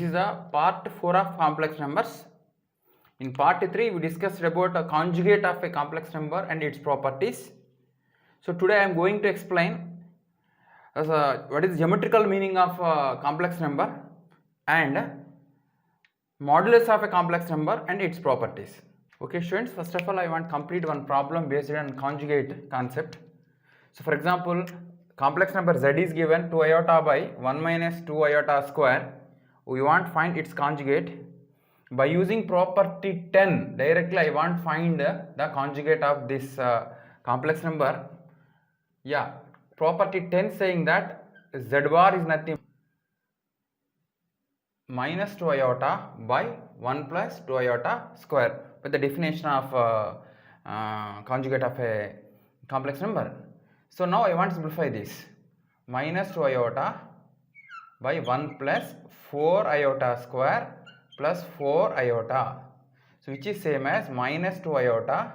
is the part 4 of complex numbers. In part 3 we discussed about a conjugate of a complex number and its properties. So today I am going to explain what is the geometrical meaning of a complex number and modulus of a complex number and its properties. Okay students, first of all I want to complete one problem based on conjugate concept. So for example, complex number z is given 2 iota by 1 minus 2 iota square. We want to find its conjugate. By using property 10, directly I want to find the conjugate of this complex number. Yeah, property 10 saying that z bar is nothing minus 2 iota by 1 plus 2 iota square, with the definition of conjugate of a complex number. So now I want to simplify this. Minus 2 iota by 1 plus 4 iota square plus 4 iota. So which is same as minus 2 iota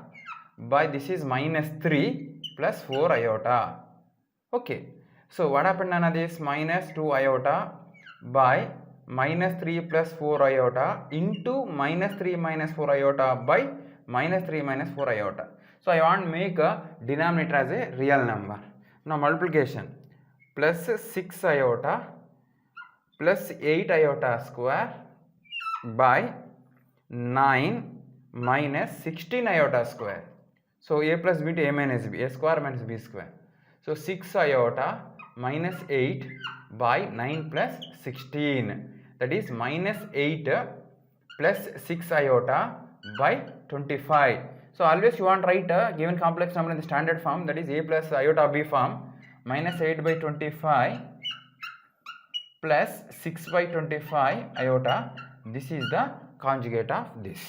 by this is minus 3 plus 4 iota. Okay. So what happened on this? Minus 2 iota by minus 3 plus 4 iota into minus 3 minus 4 iota by minus 3 minus 4 iota. So I want to make a denominator as a real number. Now multiplication, plus 6 iota plus 8 iota square by 9 minus 16 iota square. So a plus b to a minus b, a square minus b square. So 6 iota minus 8 by 9 plus 16, that is minus 8 plus 6 iota by 25. So always you want to write a given complex number in the standard form, that is a plus iota b form. Minus 8 by 25 plus 6 by 25 iota. This is the conjugate of this.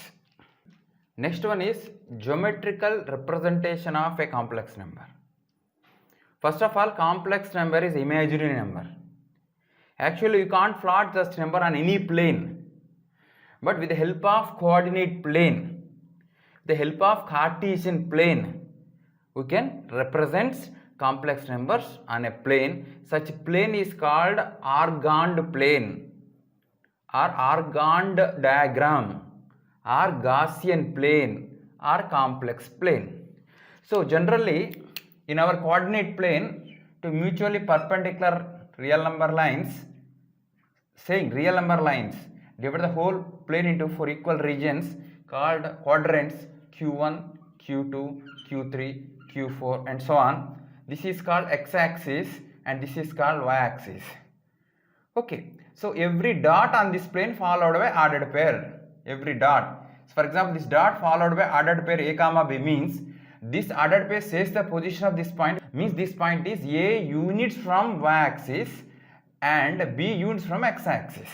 Next one is geometrical representation of a complex number. First of all, complex number is imaginary number. Actually, you can't plot this number on any plane, but with the help of coordinate plane, the help of Cartesian plane, we can represent complex numbers on a plane. Such plane is called Argand plane or Argand diagram or Gaussian plane or complex plane. So generally in our coordinate plane, to mutually perpendicular real number lines, saying real number lines divide the whole plane into 4 equal regions called quadrants q1, q2, q3, q4 and so on. This is called x-axis and this is called y-axis. Okay, so every dot on this plane followed by ordered pair. Every dot. So for example, this dot followed by ordered pair a comma b means this ordered pair says the position of this point, means this point is a units from y-axis and b units from x-axis.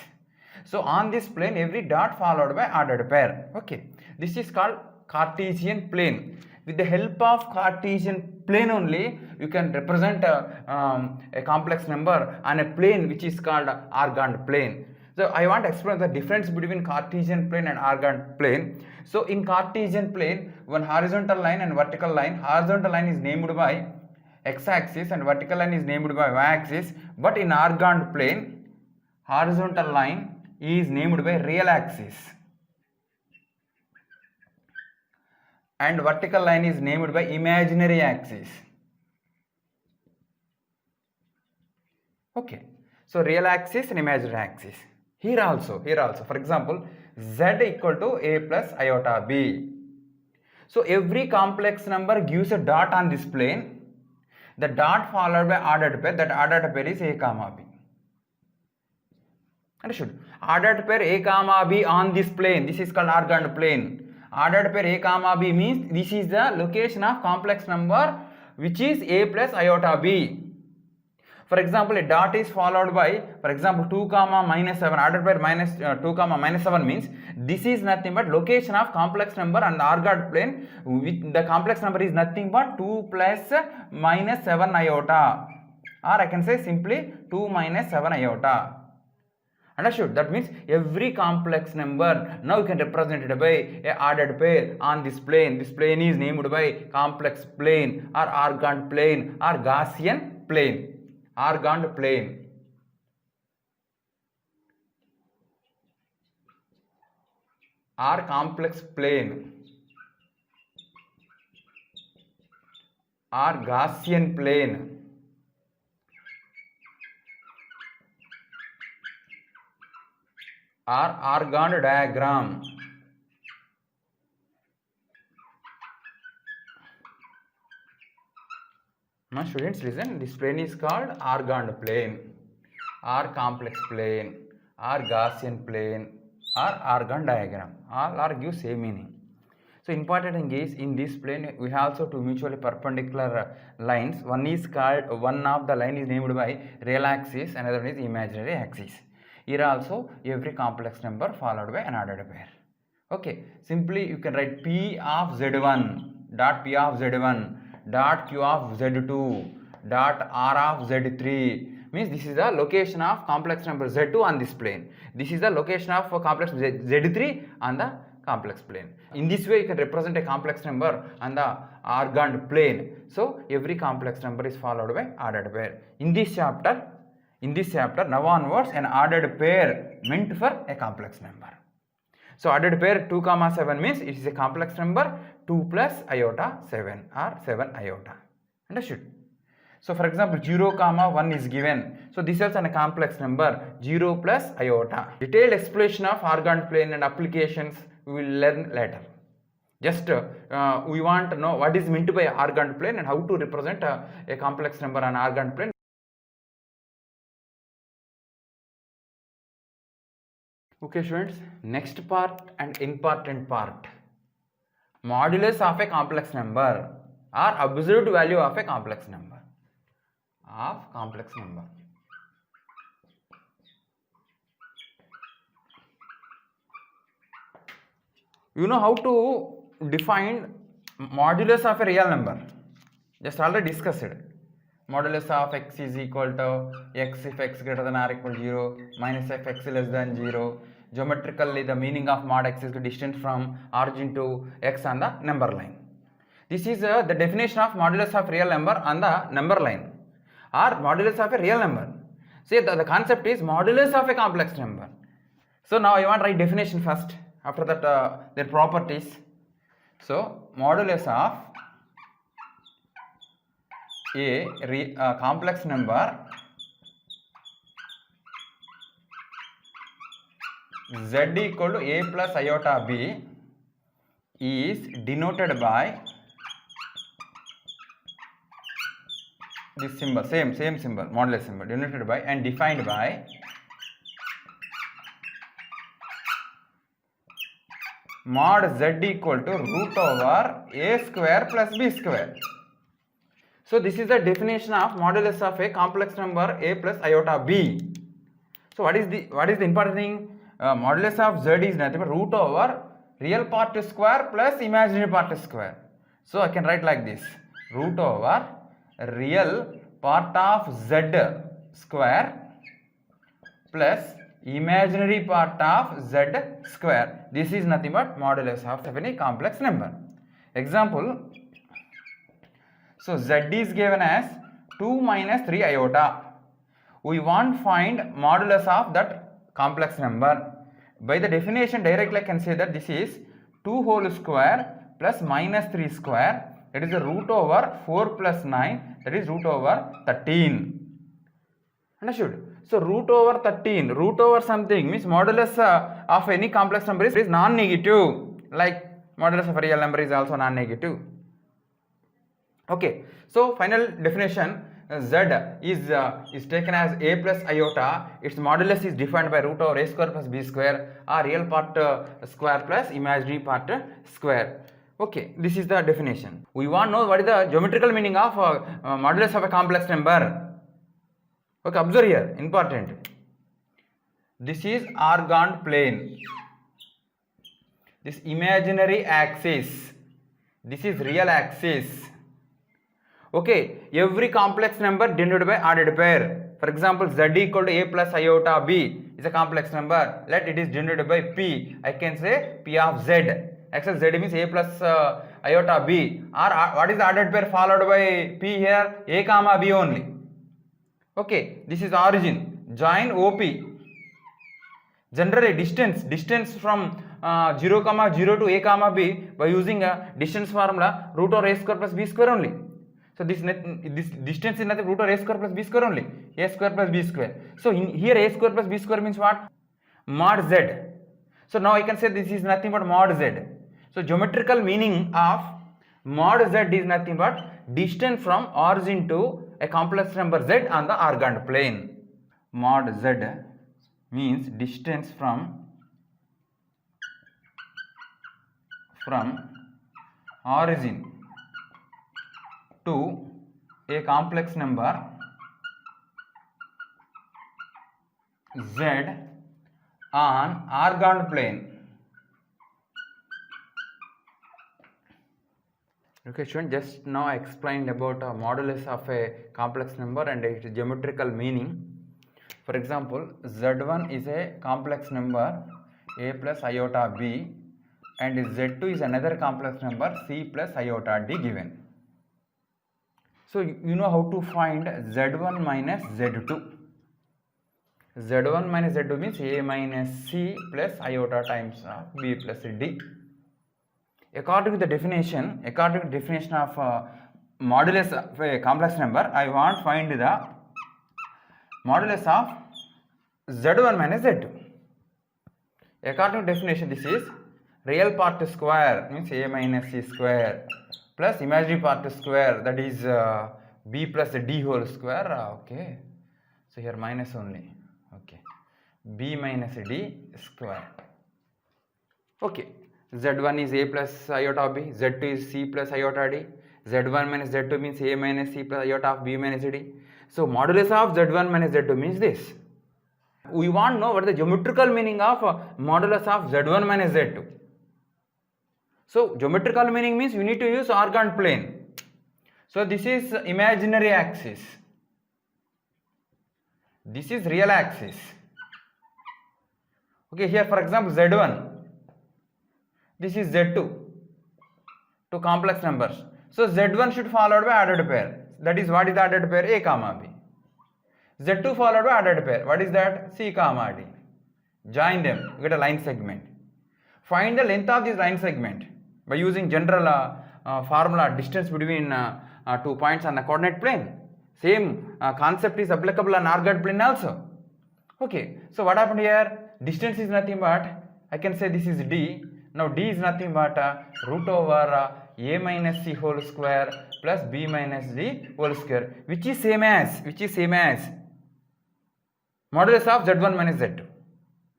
So on this plane every dot followed by ordered pair. Okay, this is called Cartesian plane. With the help of Cartesian plane only you can represent a complex number on a plane which is called Argand plane. So I want to explain the difference between Cartesian plane and Argand plane. So in Cartesian plane, one horizontal line and vertical line, horizontal line is named by x-axis and vertical line is named by y-axis, but in Argand plane, horizontal line is named by real axis and vertical line is named by imaginary axis. Okay, so real axis and imaginary axis. Here also, for example, z equal to a plus iota b. So every complex number gives a dot on this plane. The dot followed by ordered pair, that ordered pair is a comma b. Understood? Ordered pair a comma b on this plane, this is called Argand plane. Ordered pair a comma b means this is the location of complex number which is a plus iota b. For example, a dot is followed by, for example, 2 comma minus 7, ordered pair minus 2 comma minus 7 means this is nothing but location of complex number on the Argand plane, with the complex number is nothing but 2 plus minus 7 iota, or I can say simply 2 minus 7 iota. Understood? That means every complex number now you can represent it by a ordered pair on this plane. This plane is named by complex plane or Argand plane or Gaussian plane. Argand plane. R complex plane, R Gaussian plane, R Argand diagram. Now students listen, this plane is called Argand plane, R complex plane, R Gaussian plane, or Argand diagram. All are give same meaning. So important thing is in this plane we have also two mutually perpendicular lines. One is called, one of the line is named by real axis, another one is imaginary axis. Here also every complex number followed by an ordered pair. Okay, simply you can write P of Z1 dot P of Z1 dot Q of Z2 dot R of Z3, means this is the location of complex number Z2 on this plane. This is the location of complex Z3 on the complex plane. In this way you can represent a complex number on the Argand plane. So every complex number is followed by ordered pair. In this chapter now onwards an ordered pair meant for a complex number. So ordered pair 2, 7 means it is a complex number 2 plus iota 7 or 7 iota. Understood? So for example 0, 1 is given. So this is a complex number 0 plus iota. Detailed explanation of Argand plane and applications we will learn later. Just we want to know what is meant by Argand plane and how to represent a complex number on Argand plane. Okay students, next part and important part. Modulus of a complex number or absolute value of a complex number. You know how to define modulus of a real number. Just already discussed it. Modulus of x is equal to x if x greater than or equal to 0, minus if x less than 0. Geometrically, the meaning of mod x is the distance from origin to x on the number line. This is the definition of modulus of real number on the number line or modulus of a real number. See, the concept is modulus of a complex number. So now I want to write definition first. After that, their properties. So modulus of a complex number z equal to a plus iota b is denoted by this symbol, same symbol, modulus symbol, denoted by and defined by mod z equal to root over a square plus b square. So this is the definition of modulus of a complex number a plus iota b. So what is the important thing? Modulus of z is nothing but root over real part square plus imaginary part square. So I can write like this: root over real part of z square plus imaginary part of z square. This is nothing but modulus of any complex number. Example, so z is given as 2 minus 3 iota. We want to find modulus of that complex number. By the definition directly I can say that this is 2 whole square plus minus 3 square, that is the root over 4 plus 9, that is root over 13. Understood? So root over 13, root over something means modulus of any complex number is non-negative, like modulus of a real number is also non-negative. Okay, so final definition, z is taken as a plus iota. Its modulus is defined by root over a square plus b square or real part square plus imaginary part square. Okay, this is the definition. We want to know what is the geometrical meaning of modulus of a complex number. Okay, observe here, important. This is Argand plane. This imaginary axis. This is real axis. Okay, every complex number denoted by ordered pair. For example, z equal to a plus iota b is a complex number. Let it is denoted by p. I can say p of z. Actually, z means a plus iota b. Or what is the ordered pair followed by p here? A comma b only. Okay, this is origin. Join OP. Generally, distance from 0 comma 0 to a comma b by using a distance formula root over a square plus b square only. So this distance is nothing root over a square plus b square only, a square plus b square. So here a square plus b square means what? Mod z. So now I can say this is nothing but mod z. So geometrical meaning of mod z is nothing but distance from origin to a complex number z on the organd plane. Mod z means distance from origin to a complex number z on organd plane. Okay, student, just now I explained about a modulus of a complex number and its geometrical meaning. For example, z1 is a complex number a plus iota b and z2 is another complex number c plus iota d given. So you know how to find z1 minus z2. z1 minus z2 means a minus c plus iota times of b plus d. According to the definition of modulus of a complex number, I want to find the modulus of z1 minus z2. According to definition, this is real part square means a minus c square plus imaginary part square, that is b plus d whole square. Okay, so here minus only. Okay, b minus d square. Okay, z1 is a plus iota b, z2 is c plus iota d, z1 minus z2 means a minus c plus iota of b minus d. So modulus of z1 minus z2 means this. We want to know what is the geometrical meaning of modulus of z1 minus z2. So geometrical meaning means you need to use organd plane. So this is imaginary axis, this is real axis. Okay, here for example z1, this is z2, two complex numbers. So z1 should followed by added pair, that is what is the added pair? A comma b. z2 followed by added pair, what is that? C comma d. Join them, you get a line segment. Find the length of this line segment by using general formula distance between 2 points on the coordinate plane. Same concept is applicable on organd plane also. Okay, so what happened here? Distance is nothing but, I can say this is d. Now d is nothing but root over a minus c whole square plus b minus d whole square, which is same as modulus of z1 minus z2.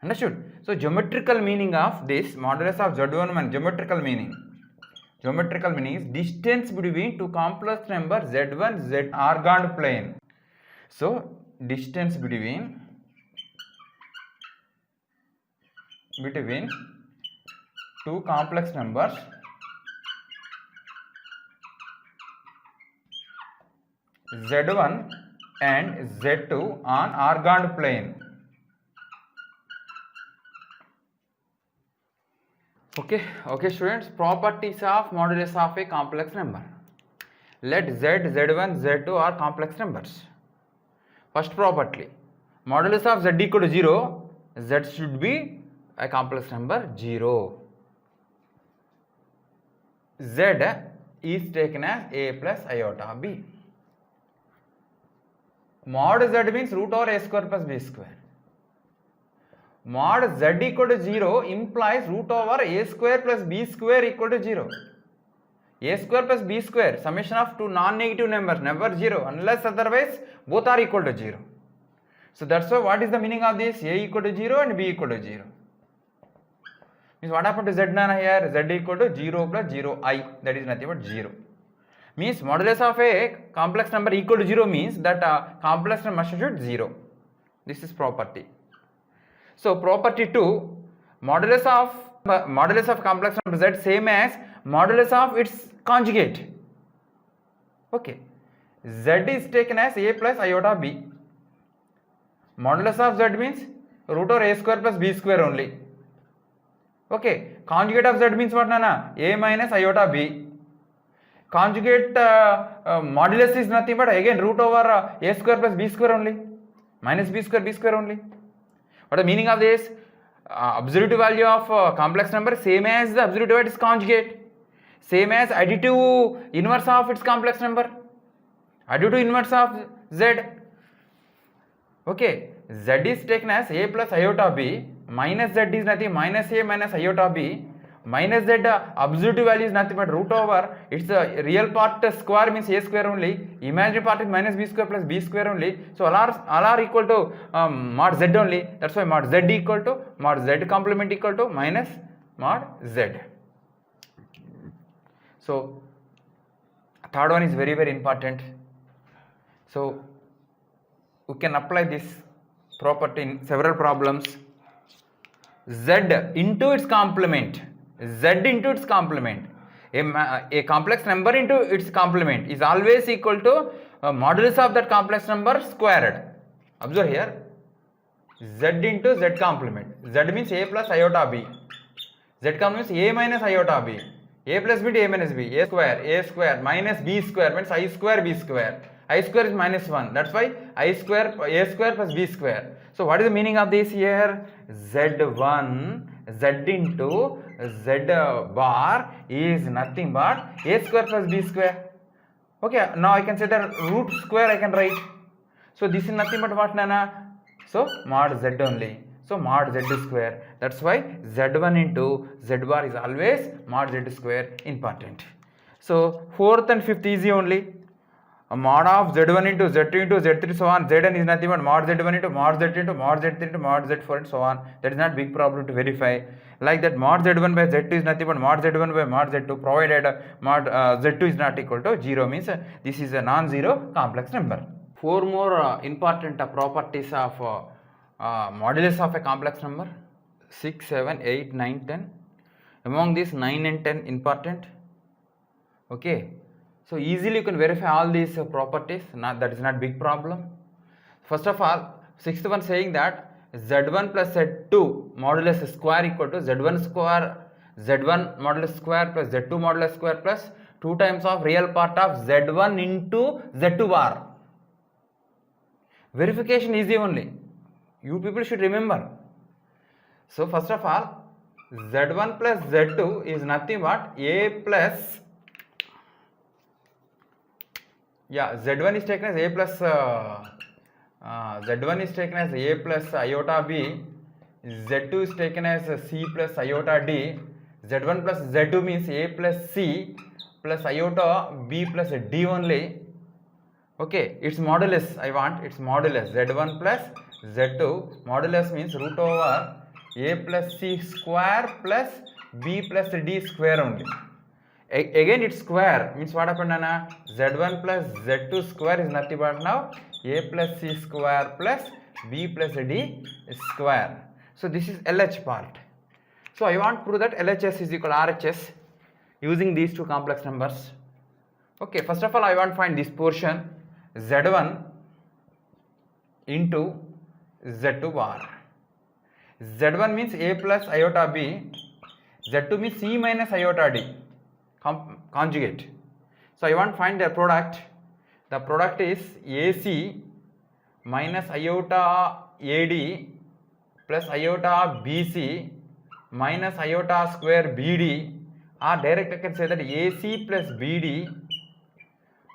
Understood? So geometrical meaning of this modulus of z1 minus geometrical meaning is distance between two complex number z1 z organd plane. So distance between two complex numbers z1 and z2 on organd plane. Okay students, properties of modulus of a complex number. Let z, z1, z2 are complex numbers. First property, modulus of z equal to 0, z should be a complex number 0. Z is taken as a plus iota b. Mod z means root over a square plus b square. Mod z equal to 0 implies root over a square plus b square equal to 0. A square plus b square, summation of two non-negative numbers, never 0 unless otherwise both are equal to 0. So that's why what is the meaning of this? A equal to 0 and b equal to 0. Means what happened to z nana here? Z equal to 0 plus 0i, that is nothing but 0. Means modulus of a complex number equal to 0 means that complex number should 0. This is property. So property 2, modulus of complex number z same as modulus of its conjugate. Okay, z is taken as a plus iota b. Modulus of z means root over a square plus b square only. Okay, conjugate of z means what nana? A minus iota b. Conjugate modulus is nothing but again root over a square plus b square only, minus b square only. What is the meaning of this? absolute value of complex number same as the absolute value of its conjugate, same as additive inverse of its complex number, additive inverse of z. Okay, z is taken as a plus iota b, minus z is nothing minus a minus iota b, minus z absolute value is nothing but root over its real part square means a square only, imaginary part is minus b square plus b square only, so all are equal to mod z only, that's why mod z equal to mod z complement equal to minus mod z. So third one is very important. So we can apply this property in several problems. Z into its complement, a complex number into its complement is always equal to modulus of that complex number squared. Observe here, z into z complement, z means a plus iota b, z complement means a minus iota b, a plus b into a minus b, a square minus b square means I square b square, I square is minus 1, that's why I square a square plus b square. So what is the meaning of this here? Z1 z into z bar is nothing but a square plus b square. Okay, now I can say that root square I can write. So this is nothing but what, Nana? So mod z only. So mod z square. That's why z1 into z bar is always mod z square important. So fourth and fifth easy only. A mod of z1 into z2 into z3 so on, zn is nothing but mod z1 into mod z2 into mod z3 into mod z4 and so on. That is not big problem to verify. Like that mod z1 by z2 is nothing but mod z1 by mod z2 provided mod z2 is not equal to 0 means this is a non-zero complex number. Four more important properties of modulus of a complex number, 6, 7, 8, 9, 10. Among these 9 and 10 important. Okay. So easily you can verify all these properties, that is not big problem. First of all, sixth one saying that z1 plus z2 modulus square equal to z1 modulus square plus z2 modulus square plus 2 times of real part of z1 into z2 bar. Verification easy only. You people should remember. So first of all, z1 plus z2 is nothing but a plus z1 is taken as a plus z1 is taken as a plus iota b, z2 is taken as c plus iota d, z1 plus z2 means a plus c plus iota b plus d only. Okay, its modulus I want, its modulus z1 plus z2, modulus means root over a plus c square plus b plus d square only. Again its square means what happened, Nana? Z1 plus Z2 square is nothing but now a plus c square plus b plus d square. So this is LH part. So I want to prove that LHS is equal to RHS using these two complex numbers. Okay, first of all I want to find this portion Z1 into Z2 bar. Z1 means a plus iota b, Z2 means c minus iota d. Conjugate. So I want to find the product. The product is AC minus iota AD plus iota BC minus iota square BD, or direct I can say that AC plus BD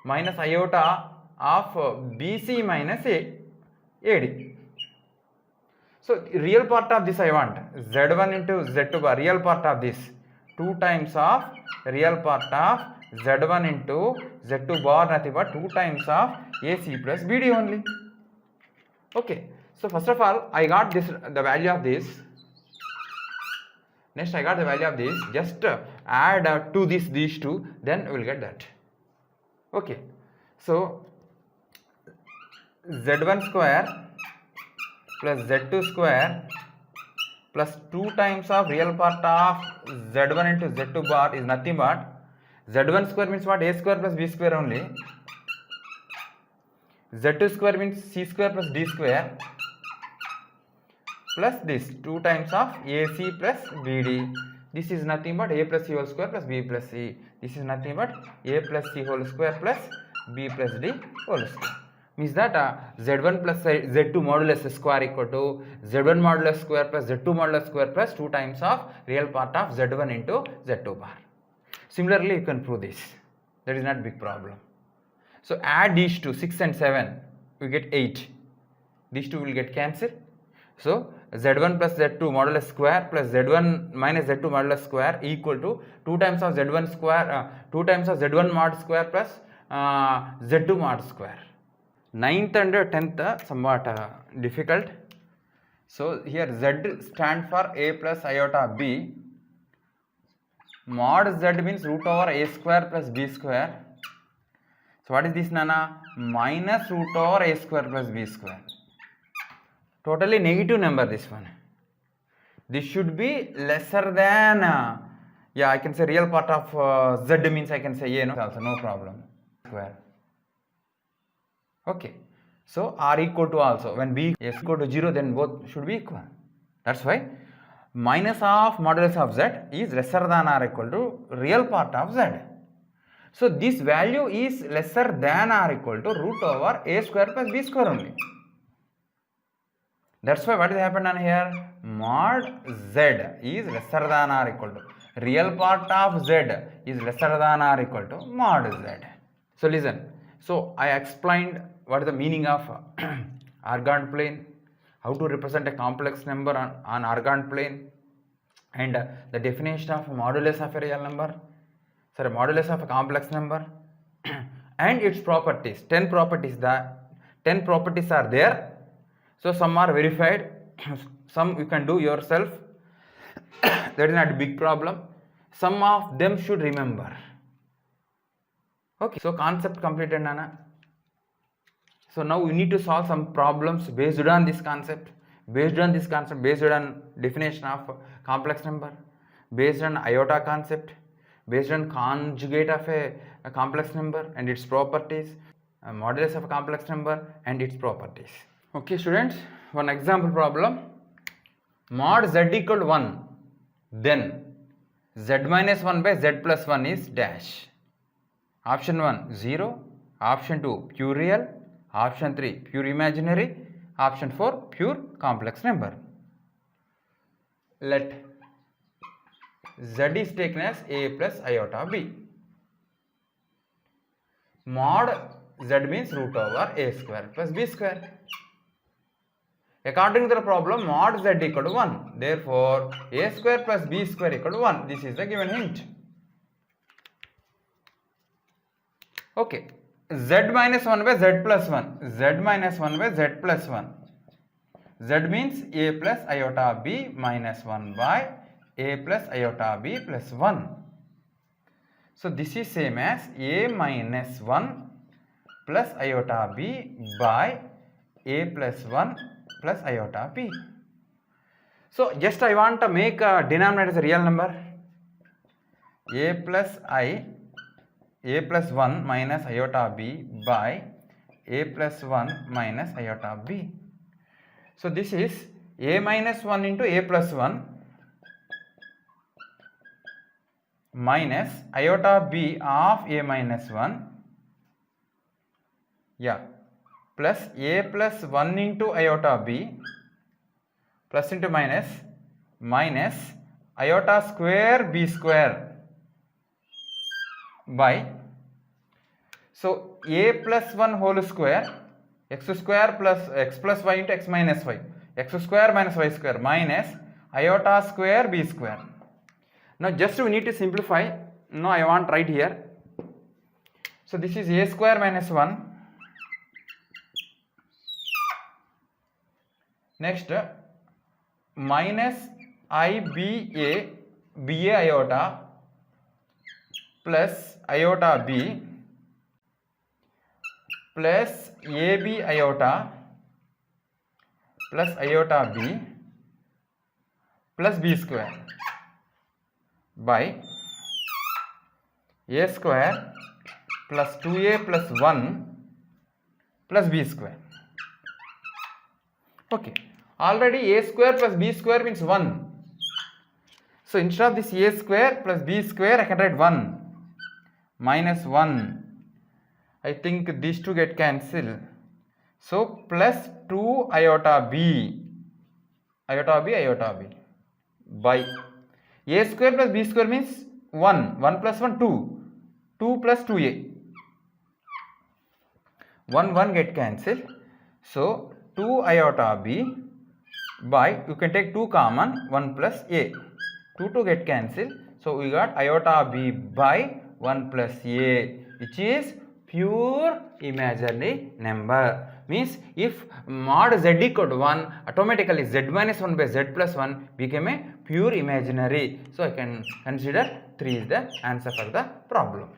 minus iota of BC minus AD. So real part of this I want Z1 into Z2 bar, real part of this 2 times of real part of z1 into z2 bar nothing but 2 times of AC plus BD only. Okay, so first of all I got this, the value of this. Next I got the value of this, just add to this these two, then we will get that. Okay, so z1 square plus z2 square plus 2 times of real part of z1 into z2 bar is nothing but z1 square means what? A square plus b square only. z2 square means c square plus d square plus this 2 times of AC plus BD. This is nothing but a plus c whole square plus b plus c. This is nothing but a plus c whole square plus b plus d whole square. means that z1 plus z2 modulus square equal to z1 modulus square plus z2 modulus square plus 2 times of real part of z1 into z2 bar. Similarly, you can prove this. That is not big problem. So add these two, 6 and 7, we get 8. These two will get cancelled. So z1 plus z2 modulus square plus z1 minus z2 modulus square equal to 2 times of z1 square, 2 times of z1 mod square plus z2 mod square. 9th and 10th somewhat difficult. So here z stand for a plus iota b. Mod z means root over a square plus b square. So what is this, Nana? Minus root over a square plus b square. Totally negative number, this one. This should be lesser than, yeah, I can say real part of z means I can say a, no, also no problem. Square. Okay. So r equal to also, when b is equal to 0, then both should be equal. That's why minus of modulus of z is lesser than or equal to real part of z. So this value is lesser than or equal to root over a square plus b square only. That's why what has happened on here? Mod z is lesser than or equal to real part of z is lesser than or equal to mod z. So listen. So I explained what is the meaning of Argand plane, how to represent a complex number on Argand plane, and the definition of modulus of a real number, sorry, modulus of a complex number, and its properties. 10 properties are there. So some are verified, some you can do yourself. That is not a big problem. Some of them should remember. Okay, so concept completed, Nana. So now we need to solve some problems based on this concept, based on definition of complex number, based on iota concept, based on conjugate of a complex number and its properties, modulus of a complex number and its properties. Okay, students, one example problem. Mod z equal to 1, then z minus 1 by z plus 1 is dash. Option 1 0, option 2 pure real, option 3 pure imaginary, option 4 pure complex number. Let z is taken as a plus iota b. Mod z means root over a square plus b square. According to the problem, mod z equal to 1. Therefore, a square plus b square equal to 1. This is the given hint. Okay. Z minus 1 by z plus 1. Z minus 1 by z plus 1. Z means a plus iota b minus 1 by a plus iota b plus 1. So this is same as a minus 1 plus iota b by a plus 1 plus iota b. So just I want to make a denominator as a real number. A plus 1 minus iota b by a plus 1 minus iota b. So this is a minus 1 into a plus 1 minus iota b of a minus 1, yeah, plus a plus 1 into iota b plus into minus iota square b square by, so a plus 1 whole square x square plus x plus y into x minus y, x square minus y square minus iota square b square. Now just we need to simplify. Now I want right here. So this is a square minus 1. Next minus iba iota plus iota b plus ab iota plus iota b plus b square by a square plus 2a plus 1 plus b square. Okay, already a square plus b square means 1. So instead of this a square plus b square, I can write 1 minus 1. I think these two get cancelled. So plus 2 iota b by a square plus b square means 1 plus 1 2 plus 2a 1 get cancelled. So 2 iota b by, you can take 2 common, 1 plus a, 2 get cancelled. So we got iota b by 1 plus a, which is pure imaginary number. Means if mod z equal to 1, automatically z minus 1 by z plus 1 became a pure imaginary. So I can consider 3 is the answer for the problem.